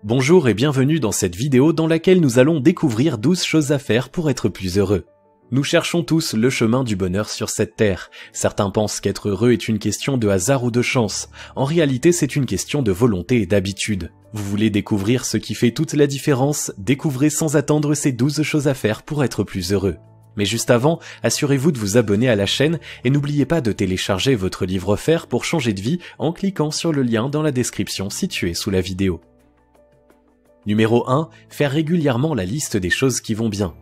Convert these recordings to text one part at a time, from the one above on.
Bonjour et bienvenue dans cette vidéo dans laquelle nous allons découvrir 12 choses à faire pour être plus heureux. Nous cherchons tous le chemin du bonheur sur cette terre. Certains pensent qu'être heureux est une question de hasard ou de chance. En réalité, c'est une question de volonté et d'habitude. Vous voulez découvrir ce qui fait toute la différence? Découvrez sans attendre ces 12 choses à faire pour être plus heureux. Mais juste avant, assurez-vous de vous abonner à la chaîne et n'oubliez pas de télécharger votre livre offert pour changer de vie en cliquant sur le lien dans la description située sous la vidéo. Numéro 1. Faire régulièrement la liste des choses qui vont bien.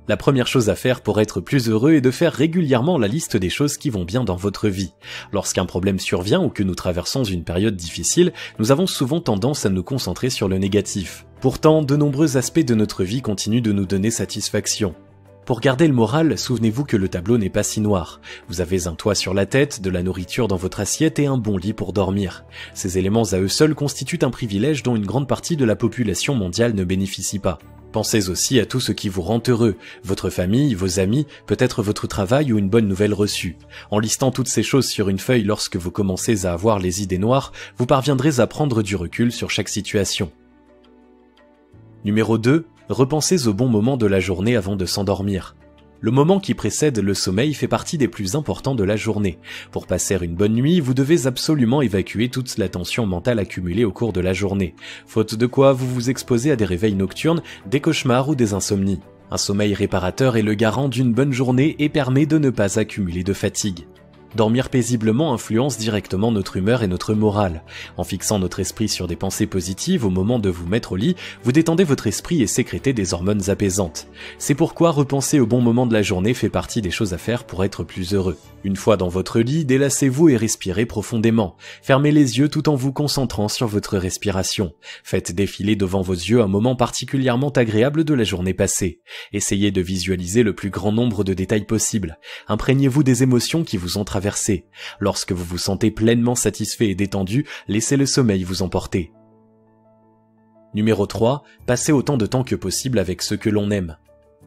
La première chose à faire pour être plus heureux est de faire régulièrement la liste des choses qui vont bien dans votre vie. Lorsqu'un problème survient ou que nous traversons une période difficile, nous avons souvent tendance à nous concentrer sur le négatif. Pourtant, de nombreux aspects de notre vie continuent de nous donner satisfaction. Pour garder le moral, souvenez-vous que le tableau n'est pas si noir. Vous avez un toit sur la tête, de la nourriture dans votre assiette et un bon lit pour dormir. Ces éléments à eux seuls constituent un privilège dont une grande partie de la population mondiale ne bénéficie pas. Pensez aussi à tout ce qui vous rend heureux, votre famille, vos amis, peut-être votre travail ou une bonne nouvelle reçue. En listant toutes ces choses sur une feuille lorsque vous commencez à avoir les idées noires, vous parviendrez à prendre du recul sur chaque situation. Numéro 2. Repensez au bon moment de la journée avant de s'endormir. Le moment qui précède le sommeil fait partie des plus importants de la journée. Pour passer une bonne nuit, vous devez absolument évacuer toute la tension mentale accumulée au cours de la journée. Faute de quoi, vous vous exposez à des réveils nocturnes, des cauchemars ou des insomnies. Un sommeil réparateur est le garant d'une bonne journée et permet de ne pas accumuler de fatigue. Dormir paisiblement influence directement notre humeur et notre morale. En fixant notre esprit sur des pensées positives au moment de vous mettre au lit, vous détendez votre esprit et sécrétez des hormones apaisantes. C'est pourquoi repenser au bon moment de la journée fait partie des choses à faire pour être plus heureux. Une fois dans votre lit, délassez-vous et respirez profondément. Fermez les yeux tout en vous concentrant sur votre respiration. Faites défiler devant vos yeux un moment particulièrement agréable de la journée passée. Essayez de visualiser le plus grand nombre de détails possible. Imprégnez-vous des émotions qui vous ont traversé. Lorsque vous vous sentez pleinement satisfait et détendu, laissez le sommeil vous emporter. Numéro 3. Passez autant de temps que possible avec ceux que l'on aime.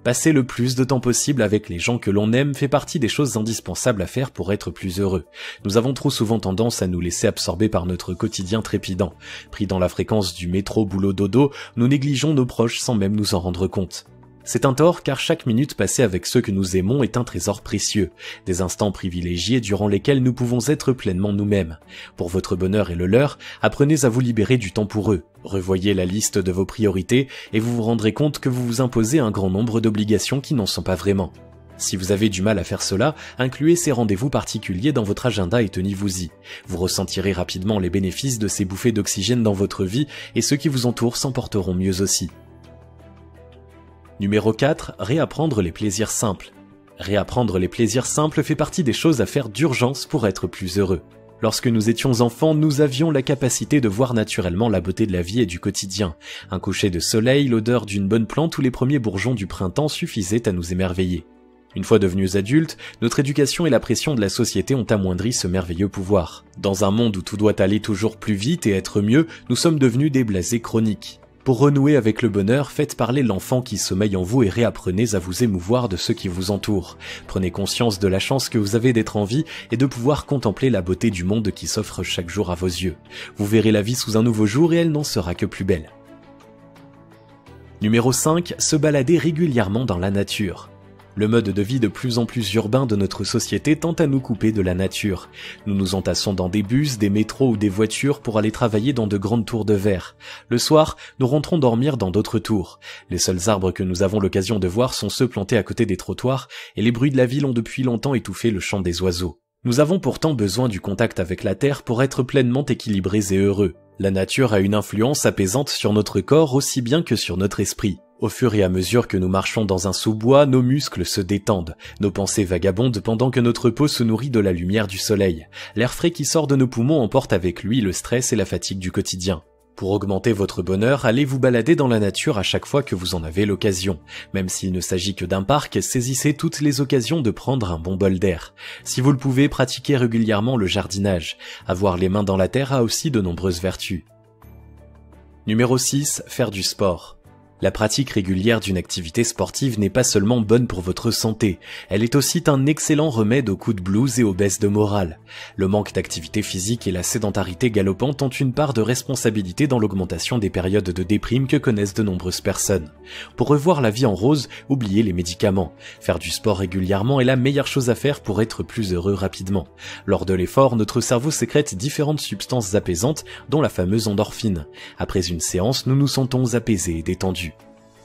Passer le plus de temps possible avec les gens que l'on aime fait partie des choses indispensables à faire pour être plus heureux. Nous avons trop souvent tendance à nous laisser absorber par notre quotidien trépidant. Pris dans la fréquence du métro boulot dodo, nous négligeons nos proches sans même nous en rendre compte. C'est un tort car chaque minute passée avec ceux que nous aimons est un trésor précieux, des instants privilégiés durant lesquels nous pouvons être pleinement nous-mêmes. Pour votre bonheur et le leur, apprenez à vous libérer du temps pour eux. Revoyez la liste de vos priorités et vous vous rendrez compte que vous vous imposez un grand nombre d'obligations qui n'en sont pas vraiment. Si vous avez du mal à faire cela, incluez ces rendez-vous particuliers dans votre agenda et tenez-vous-y. Vous ressentirez rapidement les bénéfices de ces bouffées d'oxygène dans votre vie et ceux qui vous entourent s'en porteront mieux aussi. Numéro 4. Réapprendre les plaisirs simples. Réapprendre les plaisirs simples fait partie des choses à faire d'urgence pour être plus heureux. Lorsque nous étions enfants, nous avions la capacité de voir naturellement la beauté de la vie et du quotidien. Un coucher de soleil, l'odeur d'une bonne plante ou les premiers bourgeons du printemps suffisaient à nous émerveiller. Une fois devenus adultes, notre éducation et la pression de la société ont amoindri ce merveilleux pouvoir. Dans un monde où tout doit aller toujours plus vite et être mieux, nous sommes devenus des blasés chroniques. Pour renouer avec le bonheur, faites parler l'enfant qui sommeille en vous et réapprenez à vous émouvoir de ceux qui vous entourent. Prenez conscience de la chance que vous avez d'être en vie et de pouvoir contempler la beauté du monde qui s'offre chaque jour à vos yeux. Vous verrez la vie sous un nouveau jour et elle n'en sera que plus belle. Numéro 5. Se balader régulièrement dans la nature. Le mode de vie de plus en plus urbain de notre société tend à nous couper de la nature. Nous nous entassons dans des bus, des métros ou des voitures pour aller travailler dans de grandes tours de verre. Le soir, nous rentrons dormir dans d'autres tours. Les seuls arbres que nous avons l'occasion de voir sont ceux plantés à côté des trottoirs et les bruits de la ville ont depuis longtemps étouffé le chant des oiseaux. Nous avons pourtant besoin du contact avec la terre pour être pleinement équilibrés et heureux. La nature a une influence apaisante sur notre corps aussi bien que sur notre esprit. Au fur et à mesure que nous marchons dans un sous-bois, nos muscles se détendent, nos pensées vagabondent pendant que notre peau se nourrit de la lumière du soleil. L'air frais qui sort de nos poumons emporte avec lui le stress et la fatigue du quotidien. Pour augmenter votre bonheur, allez vous balader dans la nature à chaque fois que vous en avez l'occasion. Même s'il ne s'agit que d'un parc, saisissez toutes les occasions de prendre un bon bol d'air. Si vous le pouvez, pratiquez régulièrement le jardinage. Avoir les mains dans la terre a aussi de nombreuses vertus. Numéro 6. Faire du sport. La pratique régulière d'une activité sportive n'est pas seulement bonne pour votre santé, elle est aussi un excellent remède aux coups de blues et aux baisses de morale. Le manque d'activité physique et la sédentarité galopante ont une part de responsabilité dans l'augmentation des périodes de déprime que connaissent de nombreuses personnes. Pour revoir la vie en rose, oubliez les médicaments. Faire du sport régulièrement est la meilleure chose à faire pour être plus heureux rapidement. Lors de l'effort, notre cerveau sécrète différentes substances apaisantes, dont la fameuse endorphine. Après une séance, nous nous sentons apaisés et détendus.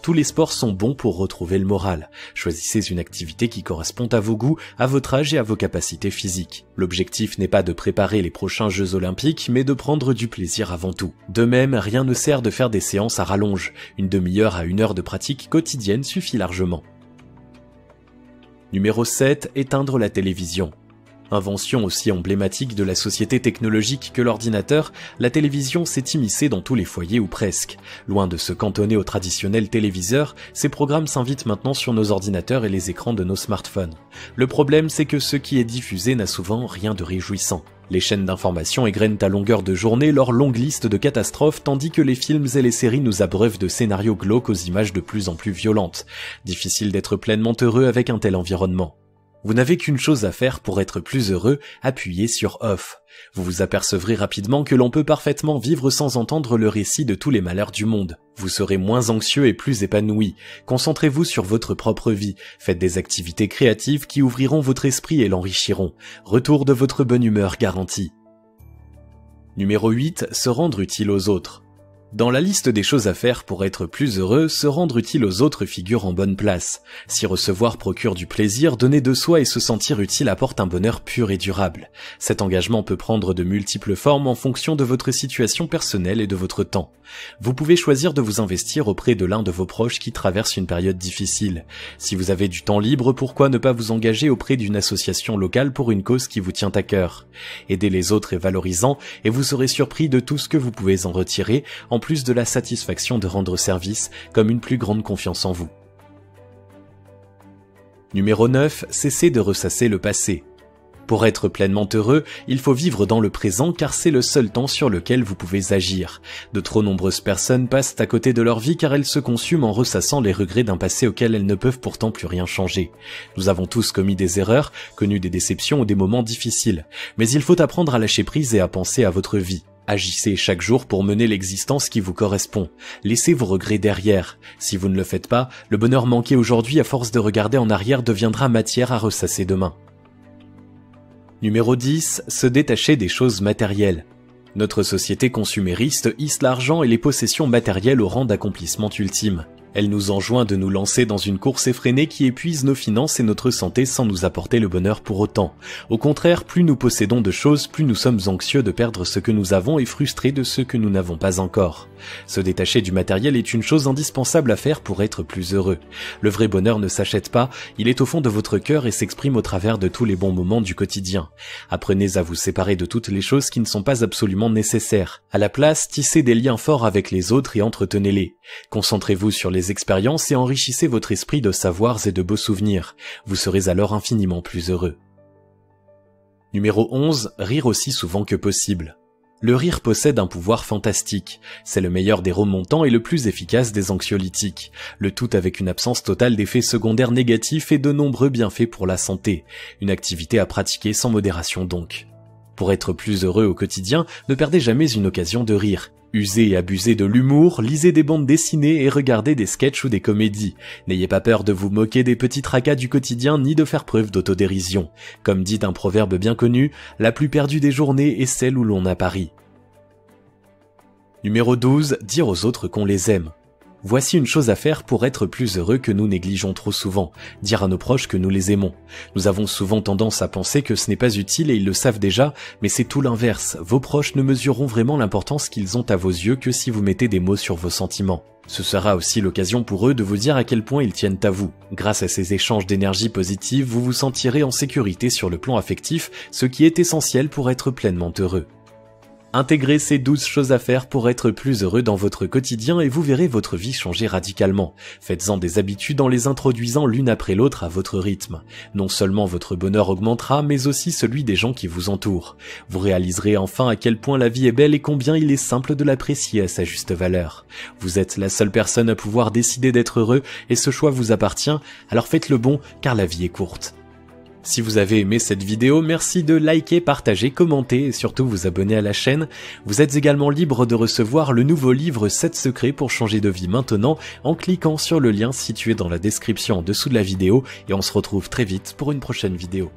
Tous les sports sont bons pour retrouver le moral. Choisissez une activité qui correspond à vos goûts, à votre âge et à vos capacités physiques. L'objectif n'est pas de préparer les prochains Jeux Olympiques, mais de prendre du plaisir avant tout. De même, rien ne sert de faire des séances à rallonge. Une demi-heure à 1 heure de pratique quotidienne suffit largement. Numéro 7. Éteindre la télévision. Invention aussi emblématique de la société technologique que l'ordinateur, la télévision s'est immiscée dans tous les foyers ou presque. Loin de se cantonner au traditionnel téléviseur, ces programmes s'invitent maintenant sur nos ordinateurs et les écrans de nos smartphones. Le problème, c'est que ce qui est diffusé n'a souvent rien de réjouissant. Les chaînes d'information égrènent à longueur de journée leur longue liste de catastrophes, tandis que les films et les séries nous abreuvent de scénarios glauques aux images de plus en plus violentes. Difficile d'être pleinement heureux avec un tel environnement. Vous n'avez qu'une chose à faire pour être plus heureux, appuyez sur Off. Vous vous apercevrez rapidement que l'on peut parfaitement vivre sans entendre le récit de tous les malheurs du monde. Vous serez moins anxieux et plus épanoui. Concentrez-vous sur votre propre vie. Faites des activités créatives qui ouvriront votre esprit et l'enrichiront. Retour de votre bonne humeur garanti. Numéro 8. Se rendre utile aux autres. Dans la liste des choses à faire pour être plus heureux, se rendre utile aux autres figure en bonne place. Si recevoir procure du plaisir, donner de soi et se sentir utile apporte un bonheur pur et durable. Cet engagement peut prendre de multiples formes en fonction de votre situation personnelle et de votre temps. Vous pouvez choisir de vous investir auprès de l'un de vos proches qui traverse une période difficile. Si vous avez du temps libre, pourquoi ne pas vous engager auprès d'une association locale pour une cause qui vous tient à cœur? Aider les autres est valorisant et vous serez surpris de tout ce que vous pouvez en retirer, en plus de la satisfaction de rendre service, comme une plus grande confiance en vous. Numéro 9. Cessez de ressasser le passé. Pour être pleinement heureux, il faut vivre dans le présent car c'est le seul temps sur lequel vous pouvez agir. De trop nombreuses personnes passent à côté de leur vie car elles se consument en ressassant les regrets d'un passé auquel elles ne peuvent pourtant plus rien changer. Nous avons tous commis des erreurs, connu des déceptions ou des moments difficiles, mais il faut apprendre à lâcher prise et à penser à votre vie. Agissez chaque jour pour mener l'existence qui vous correspond. Laissez vos regrets derrière. Si vous ne le faites pas, le bonheur manqué aujourd'hui à force de regarder en arrière deviendra matière à ressasser demain. Numéro 10. Se détacher des choses matérielles. Notre société consumériste hisse l'argent et les possessions matérielles au rang d'accomplissement ultime. Elle nous enjoint de nous lancer dans une course effrénée qui épuise nos finances et notre santé sans nous apporter le bonheur pour autant. Au contraire, plus nous possédons de choses, plus nous sommes anxieux de perdre ce que nous avons et frustrés de ce que nous n'avons pas encore. Se détacher du matériel est une chose indispensable à faire pour être plus heureux. Le vrai bonheur ne s'achète pas, il est au fond de votre cœur et s'exprime au travers de tous les bons moments du quotidien. Apprenez à vous séparer de toutes les choses qui ne sont pas absolument nécessaires. À la place, tissez des liens forts avec les autres et entretenez-les. Concentrez-vous sur les expériences et enrichissez votre esprit de savoirs et de beaux souvenirs. Vous serez alors infiniment plus heureux. Numéro 11. Rire aussi souvent que possible. Le rire possède un pouvoir fantastique. C'est le meilleur des remontants et le plus efficace des anxiolytiques. Le tout avec une absence totale d'effets secondaires négatifs et de nombreux bienfaits pour la santé. Une activité à pratiquer sans modération donc. Pour être plus heureux au quotidien, ne perdez jamais une occasion de rire. Usez et abusez de l'humour, lisez des bandes dessinées et regardez des sketchs ou des comédies. N'ayez pas peur de vous moquer des petits tracas du quotidien ni de faire preuve d'autodérision. Comme dit un proverbe bien connu, la plus perdue des journées est celle où l'on a pari. Numéro 12. Dire aux autres qu'on les aime. Voici une chose à faire pour être plus heureux que nous négligeons trop souvent, dire à nos proches que nous les aimons. Nous avons souvent tendance à penser que ce n'est pas utile et ils le savent déjà, mais c'est tout l'inverse. Vos proches ne mesureront vraiment l'importance qu'ils ont à vos yeux que si vous mettez des mots sur vos sentiments. Ce sera aussi l'occasion pour eux de vous dire à quel point ils tiennent à vous. Grâce à ces échanges d'énergie positive, vous vous sentirez en sécurité sur le plan affectif, ce qui est essentiel pour être pleinement heureux. Intégrez ces 12 choses à faire pour être plus heureux dans votre quotidien et vous verrez votre vie changer radicalement. Faites-en des habitudes en les introduisant l'une après l'autre à votre rythme. Non seulement votre bonheur augmentera, mais aussi celui des gens qui vous entourent. Vous réaliserez enfin à quel point la vie est belle et combien il est simple de l'apprécier à sa juste valeur. Vous êtes la seule personne à pouvoir décider d'être heureux et ce choix vous appartient, alors faites le bon car la vie est courte. Si vous avez aimé cette vidéo, merci de liker, partager, commenter et surtout vous abonner à la chaîne. Vous êtes également libre de recevoir le nouveau livre 7 secrets pour changer de vie maintenant en cliquant sur le lien situé dans la description en dessous de la vidéo et on se retrouve très vite pour une prochaine vidéo.